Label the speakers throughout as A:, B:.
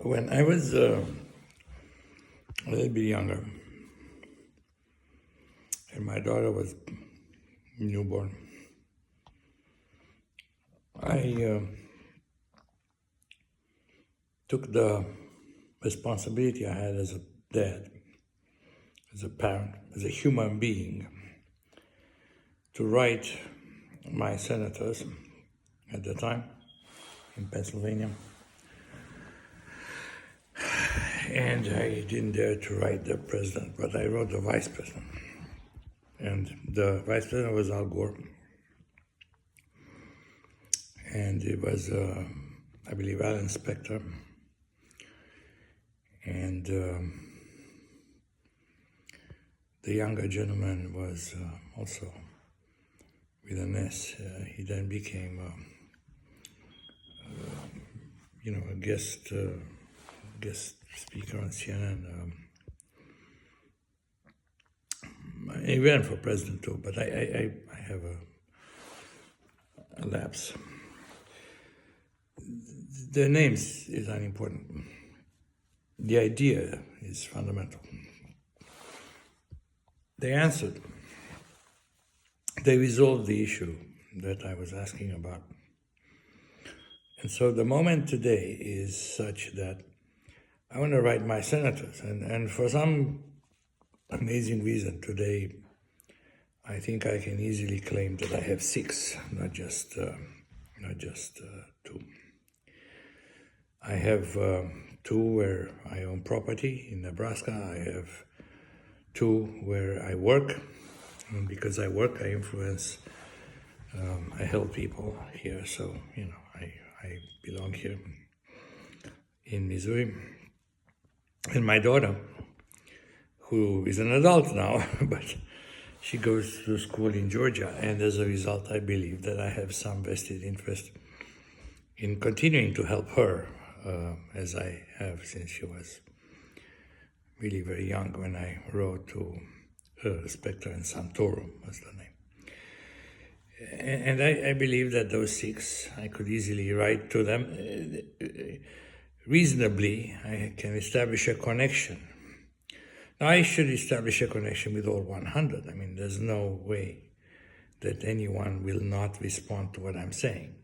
A: When I was a little bit younger, and my daughter was newborn, I took the responsibility I had as a dad, as a parent, as a human being, to write my senators at the time in Pennsylvania. And I didn't dare to write the president, but I wrote the vice president. And the vice president was Al Gore. And it was, I believe, Alan Spector. And the younger gentleman was also with an S. He then became, a guest speaker on CNN. He ran for president too, but I have a lapse. The names is unimportant. The idea is fundamental. They answered. They resolved the issue that I was asking about. And so the moment today is such that I want to write my senators. And for some amazing reason today, I think I can easily claim that I have 6, not just 2. I have 2 where I own property in Nebraska. I have 2 where I work. And because I work, I influence, I help people here. So, I belong here in Missouri. And my daughter, who is an adult now, but she goes to school in Georgia. And as a result, I believe that I have some vested interest in continuing to help her, as I have since she was really very young when I wrote to Spector and Santoro was the name. And I believe that those 6, I could easily write to them. Reasonably, I can establish a connection. Now, I should establish a connection with all 100. I mean, there's no way that anyone will not respond to what I'm saying.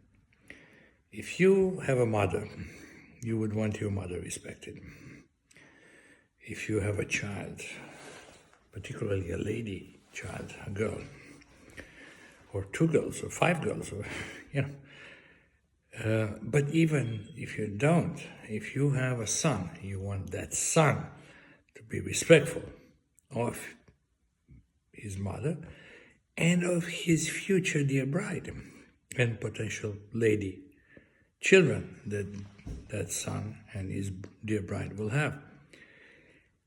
A: If you have a mother, you would want your mother respected. If you have a child, particularly a lady child, a girl, or 2 girls, or 5 girls, or, but even if you don't, if you have a son, you want that son to be respectful of his mother and of his future dear bride and potential lady children that son and his dear bride will have.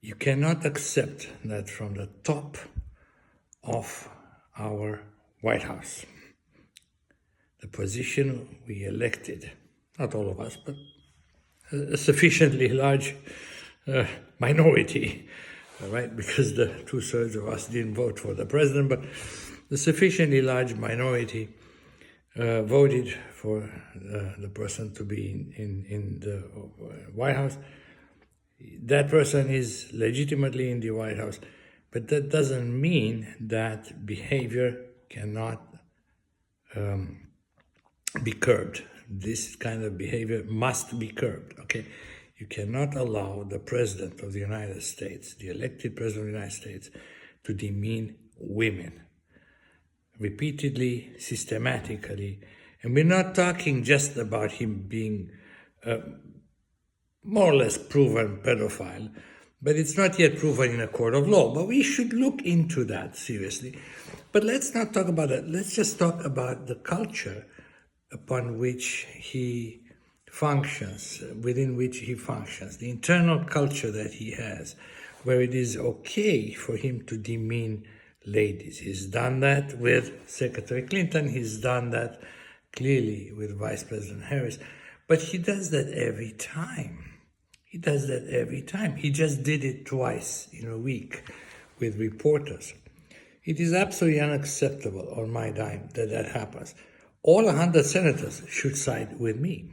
A: You cannot accept that from the top of our White House, the position we elected, not all of us, but a sufficiently large minority, right? Because the 2/3 of us didn't vote for the president, but the sufficiently large minority voted for the person to be in the White House. That person is legitimately in the White House, but that doesn't mean that behavior cannot be curbed. This kind of behavior must be curbed, okay? You cannot allow the President of the United States, the elected President of the United States, to demean women repeatedly, systematically. And we're not talking just about him being more or less proven pedophile, but it's not yet proven in a court of law. But we should look into that seriously. But let's not talk about that. Let's just talk about the culture upon which he functions, within which he functions, the internal culture that he has, where it is okay for him to demean ladies. He's done that with Secretary Clinton. He's done that clearly with Vice President Harris. But he does that every time. He does that every time. He just did it twice in a week with reporters. It is absolutely unacceptable on my dime that happens. All 100 senators should side with me.